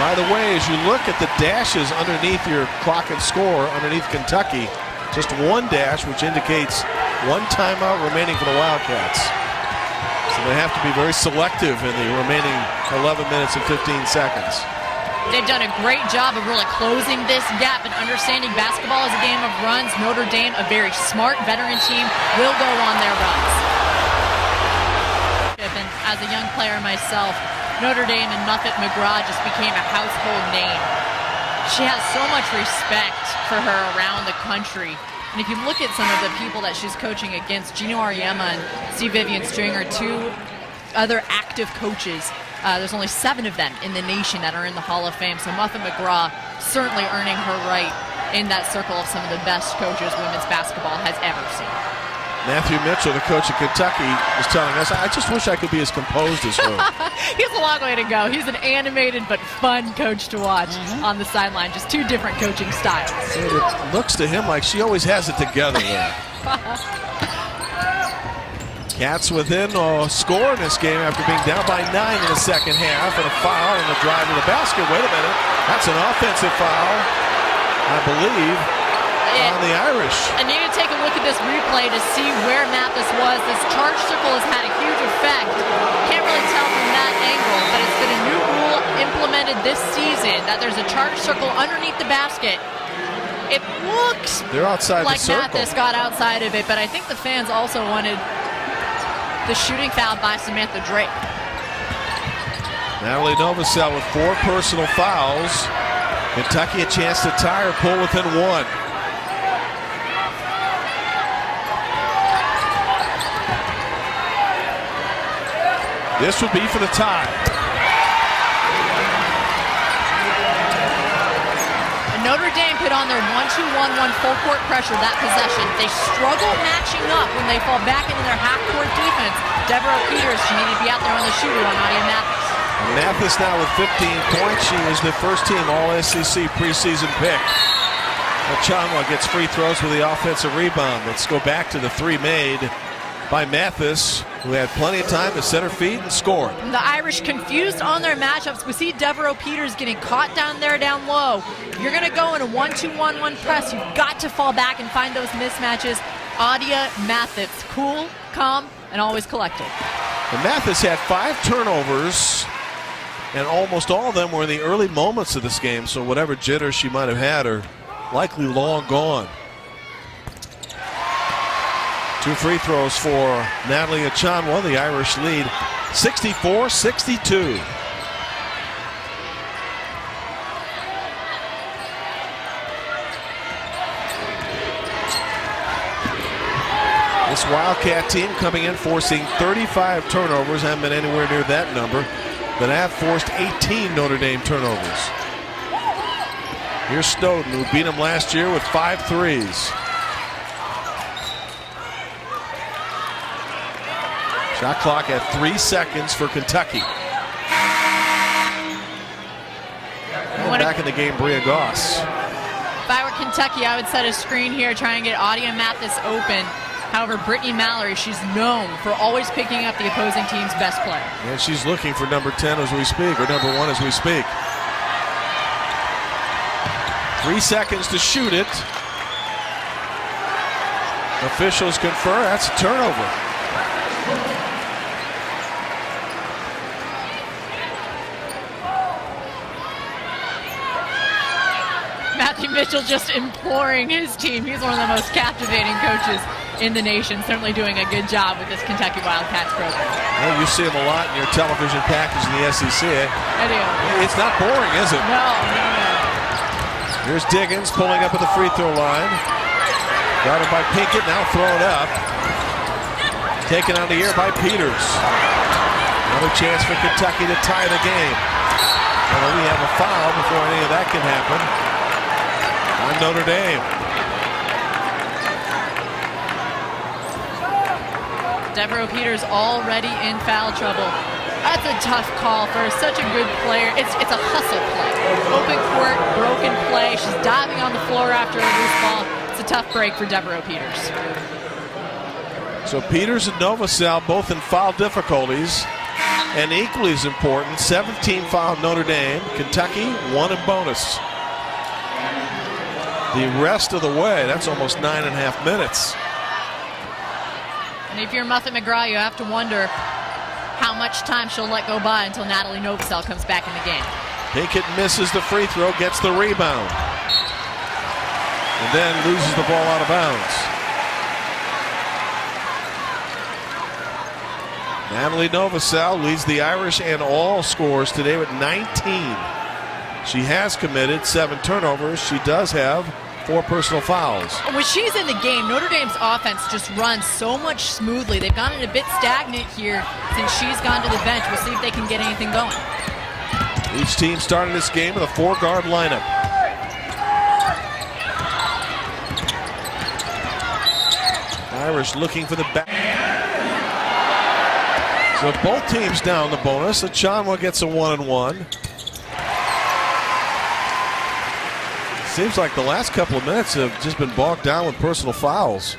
By the way, as you look at the dashes underneath your clock and score, underneath Kentucky, just one dash, which indicates one timeout remaining for the Wildcats. So they have to be very selective in the remaining 11 minutes and 15 seconds. They've done a great job of really closing this gap and understanding basketball is a game of runs. Notre Dame, a very smart veteran team, will go on their runs. And as a young player myself, Notre Dame and Muffet McGraw just became a household name. She has so much respect for her around the country. And if you look at some of the people that she's coaching against, Gino Auriemma and Steve Vivian Stringer, two other active coaches. There's only 7 of them in the nation that are in the Hall of Fame. So Muffet McGraw certainly earning her right in that circle of some of the best coaches women's basketball has ever seen. Matthew Mitchell, the coach of Kentucky, was telling us, I just wish I could be as composed as her. He has a long way to go. He's an animated but fun coach to watch on the sideline. Just 2 different coaching styles. And it looks to him like she always has it together there. Cats within a score in this game after being down by 9 in the second half, and a foul and a drive to the basket. Wait a minute. That's an offensive foul, I believe, on the Irish. I need to take a look at this replay to see where Mathis was. This charge circle has had a huge effect. Can't really tell from that angle, but it's been a new rule implemented this season that there's a charge circle underneath the basket. It looks they're outside like the circle. Mathis got outside of it, but I think the fans also wanted the shooting foul by Samantha Drake. Natalie Novosel with 4 personal fouls. Kentucky a chance to tie or pull within 1. This would be for the tie. Notre Dame put on their 1-2-1-1 full court pressure that possession. They struggle matching up when they fall back into their half court defense. Deborah Peters, she needed to be out there on the shooter on Nadia Mathis. Mathis now with 15 points. She is the first team All-SEC preseason pick. Achanwa gets free throws with the offensive rebound. Let's go back to the 3 made by Mathis, who had plenty of time to set her feet and score. The Irish confused on their matchups. We see Devereaux Peters getting caught down there down low. You're going to go in a 1-2-1-1 press. You've got to fall back and find those mismatches. Adia Mathis, cool, calm, and always collected. And Mathis had 5 turnovers, and almost all of them were in the early moments of this game, so whatever jitters she might have had are likely long gone. 2 free throws for Natalie Achanwa. The Irish lead 64-62. This Wildcat team coming in forcing 35 turnovers. Haven't been anywhere near that number, but have forced 18 Notre Dame turnovers. Here's Snowden, who beat them last year with 5 threes. Shot clock at 3 seconds for Kentucky. Back in the game, Bria Goss. If I were Kentucky, I would set a screen here, try and get Adia Mathis open. However, Brittany Mallory, she's known for always picking up the opposing team's best player. And she's looking for number 10 as we speak, or number 1 as we speak. 3 seconds to shoot it. Officials confer, that's a turnover. Matthew Mitchell just imploring his team. He's one of the most captivating coaches in the nation, certainly doing a good job with this Kentucky Wildcats program. Well, you see him a lot in your television package in the SEC. I do. It's not boring, is it? No. Here's Diggins pulling up at the free throw line. Guarded by Pinkett, now thrown up. Taken out of the air by Peters. Another chance for Kentucky to tie the game. Although we have a foul before any of that can happen on Notre Dame. Devereaux Peters already in foul trouble. That's a tough call for such a good player. It's a hustle play. Open court, broken play. She's diving on the floor after a loose ball. It's a tough break for Devereaux Peters. So Peters and Novosel both in foul difficulties. And equally as important, 17 foul Notre Dame. Kentucky, 1 in bonus. The rest of the way, that's almost 9.5 minutes. And if you're Muffet McGraw, you have to wonder how much time she'll let go by until Natalie Novosel comes back in the game. Pinkett misses the free throw, gets the rebound, and then loses the ball out of bounds. Natalie Novosel leads the Irish in all scores today with 19. She has committed 7 turnovers. She does have 4 personal fouls. When she's in the game, Notre Dame's offense just runs so much smoothly. They've gotten a bit stagnant here since she's gone to the bench. We'll see if they can get anything going. Each team started this game with a 4-guard lineup. Irish looking for the back. So both teams down the bonus. Achonwa gets a 1-and-1. Seems like the last couple of minutes have just been bogged down with personal fouls.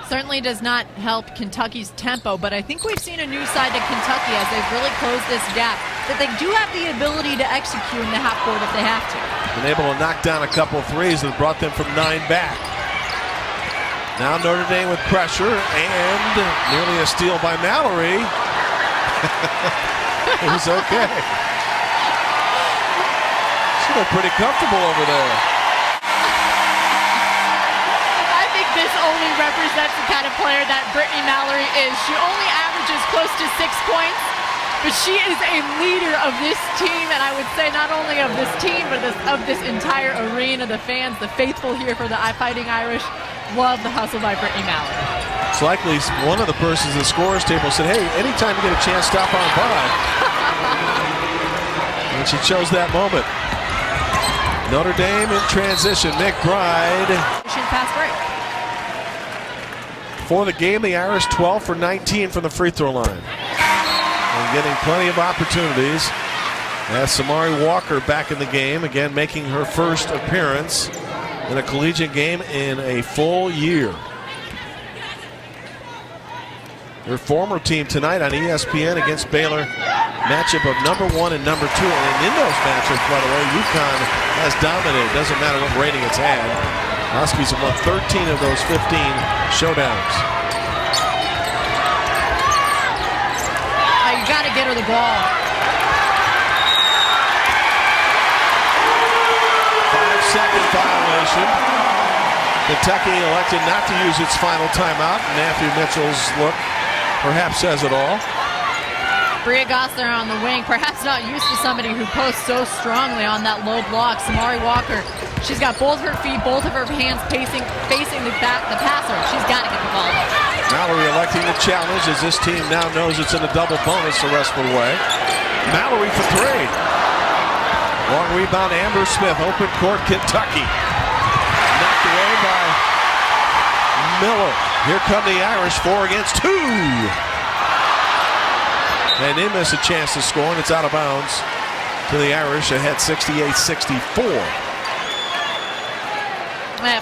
Certainly does not help Kentucky's tempo, but I think we've seen a new side to Kentucky as they've really closed this gap, that they do have the ability to execute in the half court if they have to. Been able to knock down a couple of threes that brought them from 9 back. Now Notre Dame with pressure and nearly a steal by Mallory. It was okay. She looked pretty comfortable over there. I think this only represents the kind of player that Brittany Mallory is. She only averages close to 6 points, but she is a leader of this team, and I would say not only of this team, but of this entire arena. The fans, the faithful here for the Fighting Irish, love the hustle by Brittany Mallory. It's likely one of the persons at the scorer's table said, hey, anytime you get a chance, stop on by. And she chose that moment. Notre Dame in transition. McBride. Fast break. For the game, the Irish 12 for 19 from the free throw line. And getting plenty of opportunities. As Samari Walker back in the game, again making her first appearance in a collegiate game in a full year. Her former team tonight on ESPN against Baylor. Matchup of number 1 and number 2. And in those matchups, by the way, UConn has dominated. Doesn't matter what rating it's had. Huskies have won 13 of those 15 showdowns. You got to get her the ball. 5-second violation. Kentucky elected not to use its final timeout. Matthew Mitchell's look perhaps says it all. Bria Gosler on the wing, perhaps not used to somebody who posts so strongly on that low block. Samari Walker, she's got both her feet, both of her hands facing the passer. She's got to get the ball. Mallory electing the challenge as this team now knows it's in a double bonus the rest of the way. Mallory for 3. Long rebound, Amber Smith, open court, Kentucky. Knocked away by Miller. Here come the Irish, 4 against 2. And they miss a chance to score, and it's out of bounds to the Irish, ahead 68-64.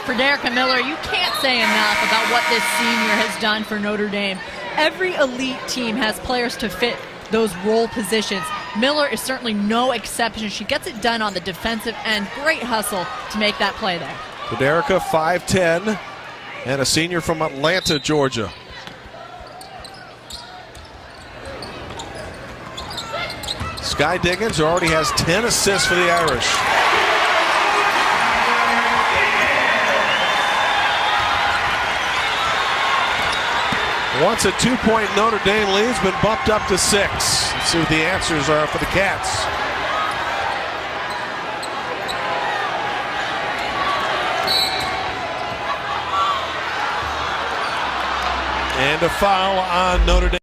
For Derica Miller, you can't say enough about what this senior has done for Notre Dame. Every elite team has players to fit those role positions. Miller is certainly no exception. She gets it done on the defensive end. Great hustle to make that play there. Derica, 5'10", and a senior from Atlanta, Georgia. Sky Diggins already has 10 assists for the Irish. Once a 2-point Notre Dame lead's been bumped up to 6. Let's see what the answers are for the Cats. And a foul on Notre Dame.